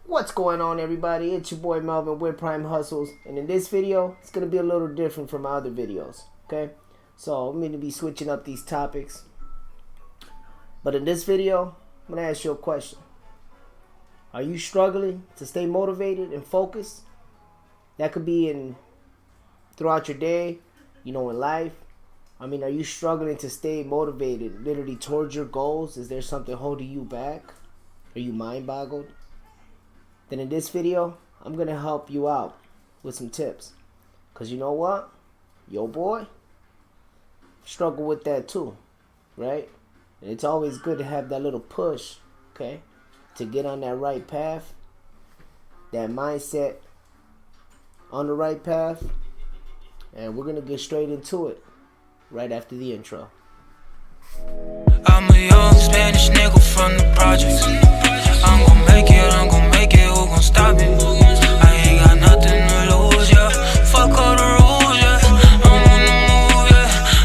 What's going on, everybody? It's your boy Melvin with Prime Hustles, and in this video it's going to be a little different from my other videos. Okay, so I'm going to be switching up these topics, but in this video I'm going to ask you a question. Are you struggling to stay motivated and focused? That could be in throughout your day, in life. Are you struggling to stay motivated literally towards your goals? Is there something holding you back? Are you mind boggled? Then in this video, I'm going to help you out with some tips. Because you know what? Yo boy, struggle with that too, right? And it's always good to have that little push, okay? To get on that right path, that mindset on the right path. And we're going to get straight into it right after the intro. I'm a young Spanish nigga from the projects. I'm gon' make it, who gon' stop it? I ain't got nothing to lose, yeah. Fuck all the rules, yeah.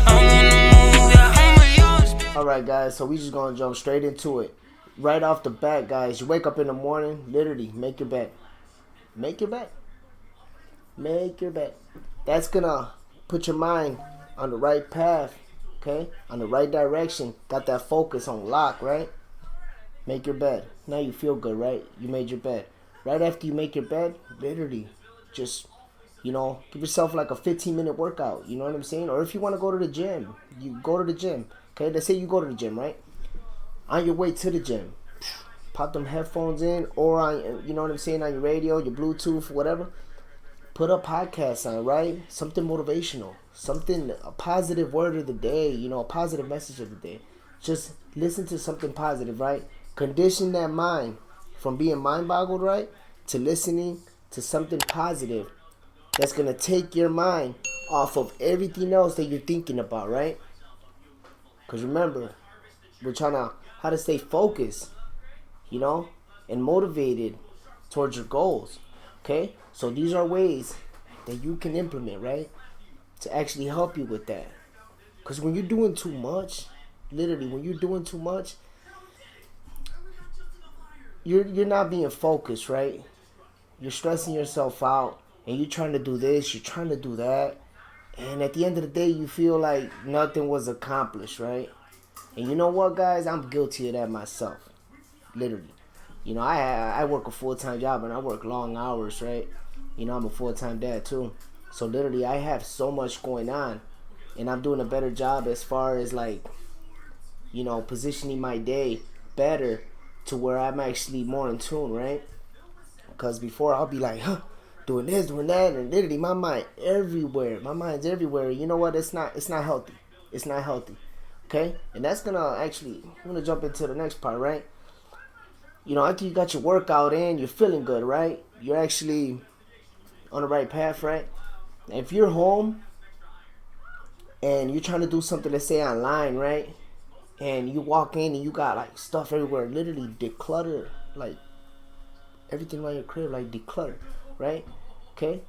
I'm on the move, yeah. I'm a young Spanish. Alright guys, so we just gonna jump straight into it. Right off the bat, guys, you wake up in the morning, literally make your bed. Make your bed. Make your bed. That's gonna put your mind on the right path, okay? On the right direction. Got that focus on lock, right? Make your bed. Now you feel good, right? You made your bed. Right after you make your bed, literally just, give yourself like a 15-minute workout. You know what I'm saying? Or if you want to go to the gym, you go to the gym. Okay, let's say you go to the gym, right? On your way to the gym, pop them headphones in, or on, you know what I'm saying, on your radio, your Bluetooth, whatever. Put a podcast on, right? Something motivational. Something, a positive word of the day, a positive message of the day. Just listen to something positive, right? Condition that mind from being mind boggled, right? To listening to something positive that's going to take your mind off of everything else that you're thinking about, right? Because remember, we're trying to, how to stay focused, and motivated towards your goals, okay? So these are ways that you can implement, right? To actually help you with that. Because when you're doing too much, literally, when you're doing too much, you're not being focused, right? You're stressing yourself out, and you're trying to do this, you're trying to do that, and at the end of the day, you feel like nothing was accomplished, right? And you know what, guys? I'm guilty of that myself, literally. I work a full-time job, and I work long hours, right? I'm a full-time dad, too. So, literally, I have so much going on, and I'm doing a better job as far as, positioning my day better to where I'm actually more in tune, right? Because before I'll be like, doing this, doing that, and literally my mind everywhere. My mind's everywhere. You know what? It's not healthy. It's not healthy. Okay? And that's I'm gonna jump into the next part, right? After you got your workout in, you're feeling good, right? You're actually on the right path, right? And if you're home and you're trying to do something, let's say online, right? And you walk in and you got stuff everywhere, literally declutter, everything around your crib, declutter, right? Okay?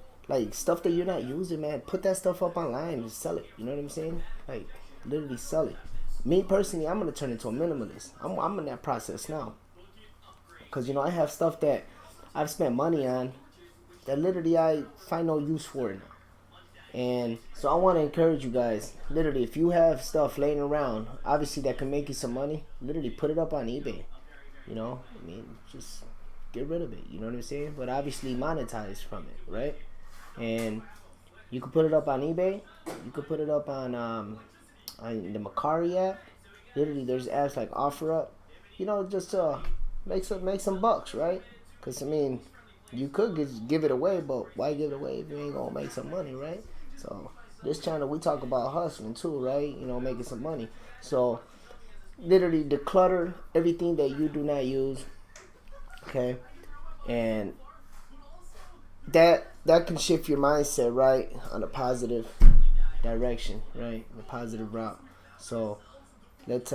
Stuff that you're not using, man, put that stuff up online and sell it. You know what I'm saying? Literally sell it. Me personally, I'm gonna turn into a minimalist. I'm in that process now. Because, I have stuff that I've spent money on that literally I find no use for it now. And so I want to encourage you guys, literally, if you have stuff laying around, obviously that can make you some money, literally put it up on eBay. Just get rid of it. You know what I'm saying? But obviously monetize from it, right? And you can put it up on eBay. You could put it up on the Macari app. Literally, there's apps like OfferUp. Just to make some bucks, right? Because you could give it away, but why give it away if you ain't gonna make some money, right? So this channel, we talk about hustling too, right? Making some money. So literally declutter everything that you do not use, okay? And that can shift your mindset, right, on a positive direction, right, the positive route. So let's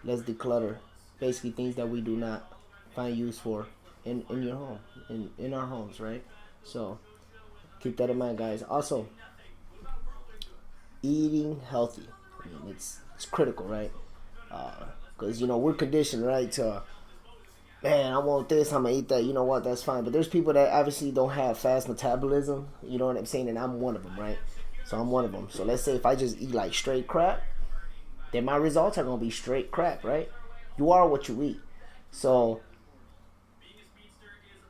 declutter basically things that we do not find use for in your home, in our homes, right? So keep that in mind, guys. Also, eating healthy. It's critical, right? Because we're conditioned, right, to man, I want this, I'm gonna eat that. You know what? That's fine. But there's people that obviously don't have fast metabolism. You know what I'm saying? And I'm one of them, right? So I'm one of them. So let's say if I just eat like straight crap, then my results are gonna be straight crap, right? You are what you eat. So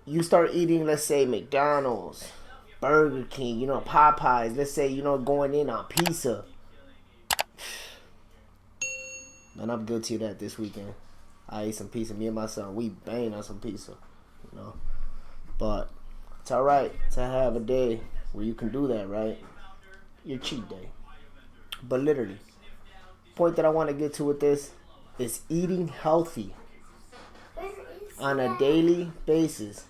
you start eating, let's say McDonald's, Burger King, Popeyes. Let's say going in on pizza. Man, I'm guilty of that this weekend. I ate some pizza. Me and my son, we banged on some pizza, you know. But it's all right to have a day where you can do that, right? Your cheat day. But literally, point that I want to get to with this is eating healthy on a daily basis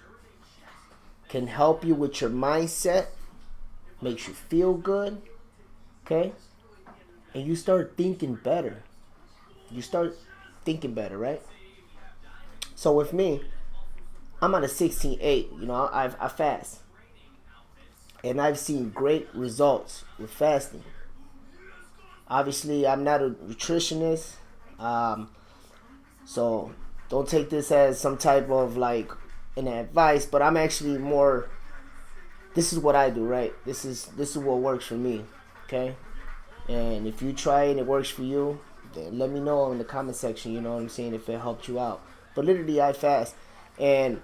can help you with your mindset, makes you feel good, okay? And you start thinking better. You start thinking better, right? So with me, I'm on a 16-8. I fast. And I've seen great results with fasting. Obviously, I'm not a nutritionist. So don't take this as some type of like an advice, but I'm actually more, this is what I do, right? This is what works for me, okay? And if you try it and it works for you, then let me know in the comment section, you know what I'm saying, if it helped you out. But literally, I fast. And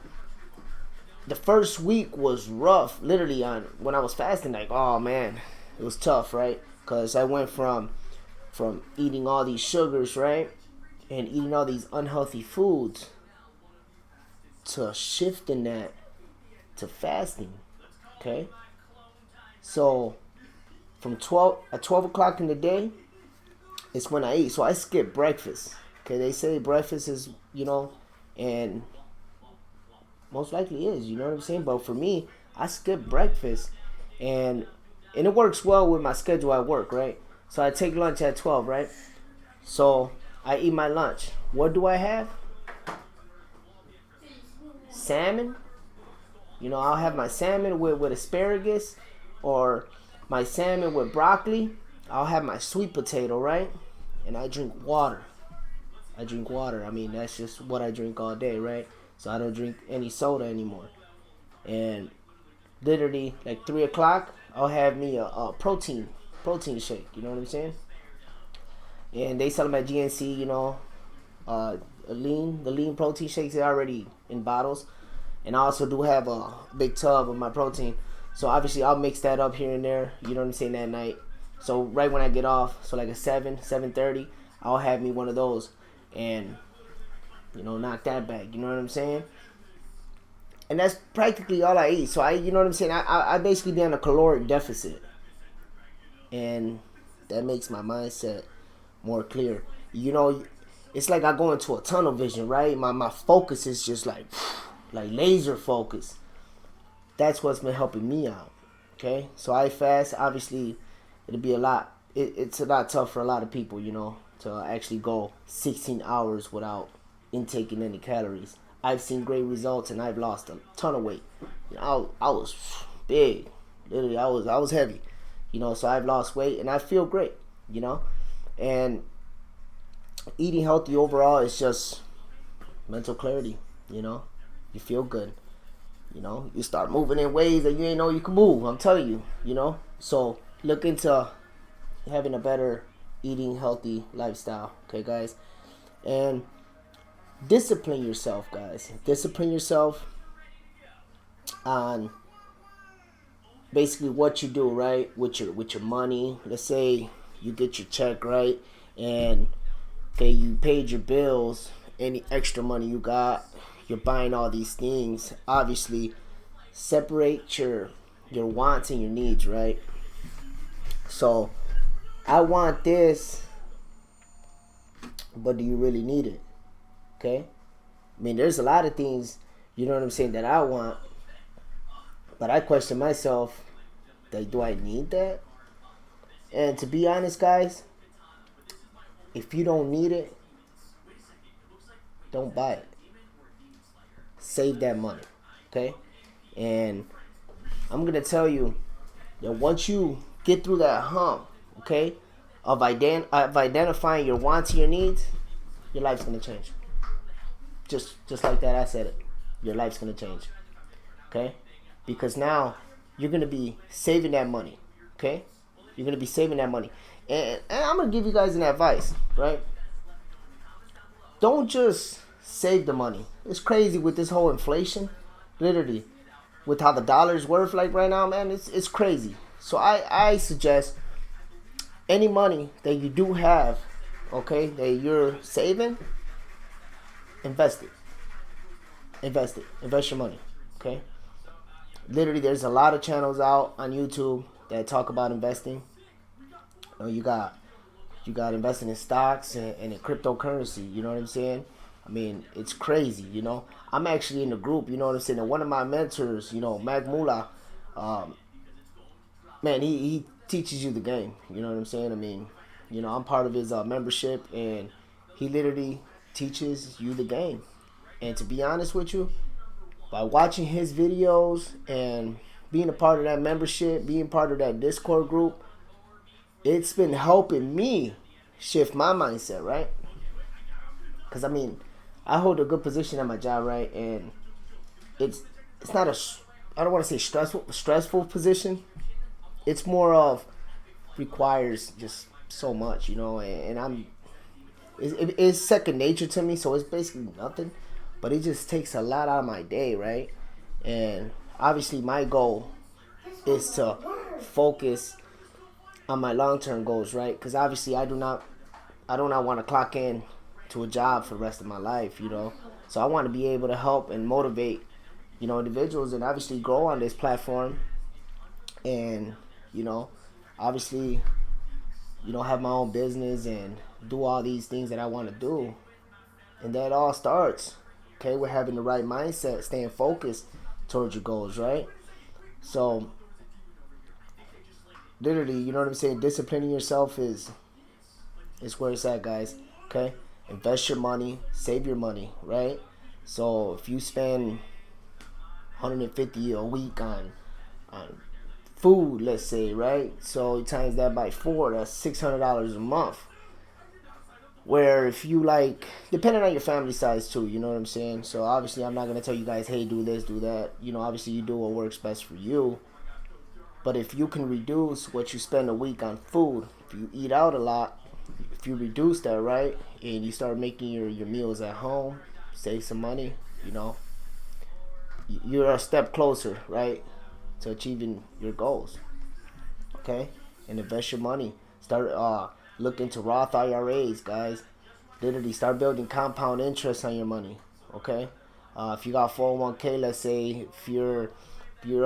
the first week was rough, literally, on when I was fasting. Like, oh man, it was tough, right? Because I went from eating all these sugars, right, and eating all these unhealthy foods, to shifting that to fasting, okay? So from 12 o'clock in the day, it's when I eat. So I skip breakfast. Okay, they say breakfast is, and most likely is, you know what I'm saying? But for me, I skip breakfast, and it works well with my schedule at work, right? So I take lunch at 12, right? So I eat my lunch. What do I have? Salmon. I'll have my salmon with asparagus, or my salmon with broccoli. I'll have my sweet potato, right? And I drink water. I mean, that's just what I drink all day, right? So I don't drink any soda anymore. And literally, like 3 o'clock, I'll have me a protein shake. You know what I'm saying? And they sell them at GNC. The lean protein shakes are already in bottles. And I also do have a big tub of my protein. So obviously I'll mix that up here and there. You know what I'm saying, that night. So right when I get off, so like a 7:30, I'll have me one of those, and knock that back. You know what I'm saying? And that's practically all I eat. So you know what I'm saying? I basically be on a caloric deficit, and that makes my mindset more clear. It's like I go into a tunnel vision, right? My focus is just like laser focus. That's what's been helping me out. Okay, so I fast. Obviously, it'll be a lot. It's a lot tough for a lot of people, to actually go 16 hours without intaking any calories. I've seen great results, and I've lost a ton of weight. I was big, literally. I was heavy, So I've lost weight, and I feel great, And eating healthy overall is just mental clarity. You feel good. You start moving in ways that you ain't know you can move. I'm telling you. So look into having a better eating healthy lifestyle, okay, guys? And discipline yourself, guys. Discipline yourself on basically what you do, right, with your money. Let's say you get your check, right, and okay, you paid your bills. Any extra money you got, you're buying all these things. Obviously, separate your wants and your needs, right? So, I want this, but do you really need it? Okay? I mean, there's a lot of things, you know what I'm saying, that I want, but I question myself, like, do I need that? And to be honest, guys, if you don't need it, don't buy it. Save that money, okay? And I'm going to tell you that once you get through that hump, okay, of identifying your wants and your needs, your life's going to change. just like that, I said it. Your life's gonna change. Okay, because now you're gonna be saving that money. Okay, you're gonna be saving that money, and I'm gonna give you guys an advice, right? Don't just save the money. It's crazy with this whole inflation, literally, with how the dollar's worth like right now, man. It's crazy. So I suggest any money that you do have, okay, that you're saving, invest it. Invest it. Invest your money. Okay. Literally, there's a lot of channels out on YouTube that talk about investing. You got investing in stocks and in cryptocurrency. You know what I'm saying? I mean, it's crazy. I'm actually in the group. You know what I'm saying? And one of my mentors, Mag Mula, man, he teaches you the game. You know what I'm saying? I mean, I'm part of his membership, and he literally teaches you the game. And to be honest with you, by watching his videos and being a part of that membership, being part of that Discord group, it's been helping me shift my mindset, right? Because, I mean, I hold a good position at my job, right? And it's not I don't want to say stressful position. It's more of requires just so much, and it's second nature to me, so it's basically nothing. But it just takes a lot out of my day, right? And obviously my goal is to focus on my long-term goals, right? Because obviously I do not want to clock in to a job for the rest of my life, So I want to be able to help and motivate, individuals, and obviously grow on this platform, and obviously, have my own business and do all these things that I want to do. And that all starts, okay, with having the right mindset, staying focused towards your goals, right? So literally, you know what I'm saying, disciplining yourself is where it's at, guys. Okay, invest your money, save your money, right? So if you spend $150 a week on food, let's say, right? So you times that by 4, that's $600 a month. Where if you depending on your family size too, you know what I'm saying? So obviously I'm not going to tell you guys, hey, do this, do that. Obviously you do what works best for you. But if you can reduce what you spend a week on food, if you eat out a lot, if you reduce that, right? And you start making your meals at home, save some money, you're a step closer, right, to achieving your goals. Okay? And invest your money. Start look into Roth IRAs, guys. Literally start building compound interest on your money. Okay? If you got 401k, let's say, if you're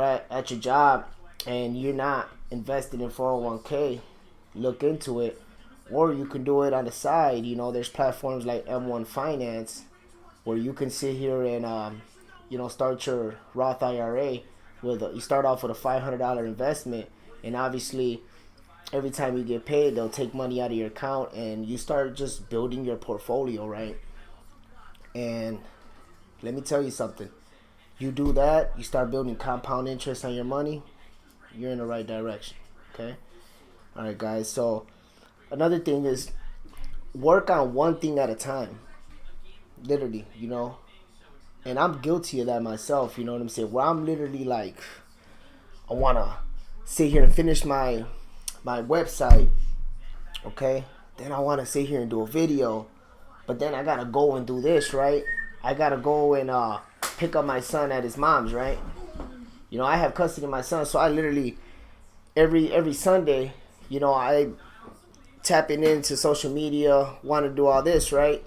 at your job and you're not invested in 401k, look into it. Or you can do it on the side. There's platforms like M1 Finance where you can sit here and start your Roth IRA you start off with a $500 investment, and obviously every time you get paid, they'll take money out of your account, and you start just building your portfolio, right? And let me tell you something. You do that, you start building compound interest on your money, you're in the right direction. Okay? All right, guys. So another thing is work on one thing at a time. Literally, And I'm guilty of that myself, you know what I'm saying? Where I'm literally I want to sit here and finish my website, okay? Then I want to sit here and do a video. But then I got to go and do this, right? I got to go and pick up my son at his mom's, right? I have custody of my son, so I literally, every Sunday, I tapping into social media, want to do all this, right?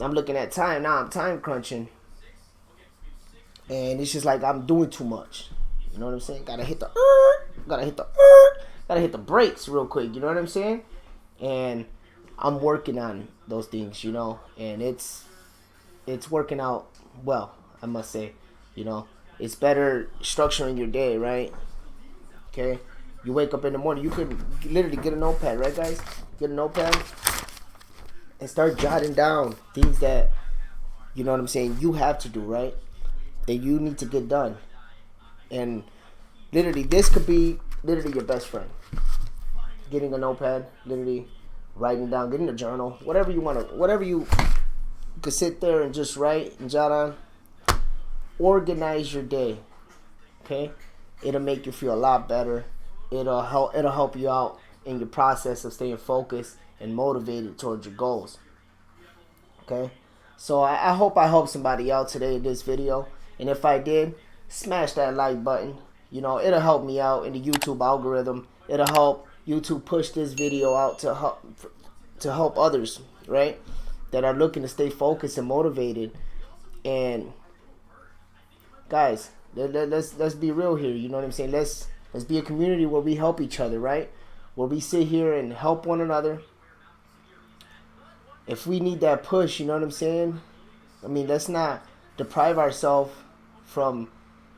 I'm looking at time now. I'm time crunching. And it's just I'm doing too much. You know what I'm saying? Gotta hit the brakes real quick. You know what I'm saying? And I'm working on those things, and it's working out well, I must say. It's better structuring your day, right? Okay? You wake up in the morning, you could literally get a notepad, right, guys? Get a notepad and start jotting down things that, you know what I'm saying, you have to do, right? That you need to get done. And literally, this could be literally your best friend. Getting a notepad, literally writing down, getting a journal, whatever you want to, whatever you you could sit there and just write and jot on. Organize your day. Okay, it'll make you feel a lot better. It'll help you out in your process of staying focused and motivated towards your goals. Okay, so I hope I helped somebody out today in this video, and if I did, smash that like button. You know, it'll help me out in the YouTube algorithm. It'll help YouTube push this video out to help others, right, that are looking to stay focused and motivated. And guys, let's be real here. You know what I'm saying? Let's be a community where we help each other, right? Where we sit here and help one another. If we need that push, you know what I'm saying? I mean, let's not deprive ourselves from,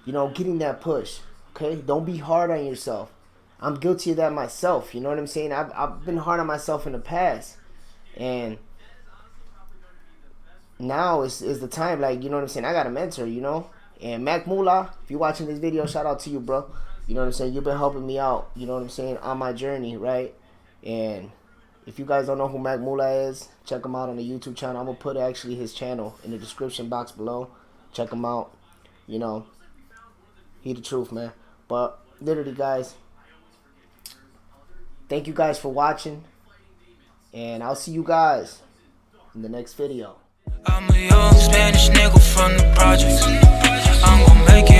you know, getting that push. Okay? Don't be hard on yourself. I'm guilty of that myself. You know what I'm saying? I've been hard on myself in the past. And now is the time, like, you know what I'm saying? I got a mentor, you know? And Mac Moolah, if you're watching this video, shout out to you, bro. You know what I'm saying? You've been helping me out, you know what I'm saying, on my journey, right? And if you guys don't know who Mac Moolah is, check him out on the YouTube channel. I'm going to put actually his channel in the description box below. Check him out. You know, he the truth, man. But literally, guys, thank you guys for watching. And I'll see you guys in the next video. I'm a young Spanish nigga from the projects. I'm gonna make it.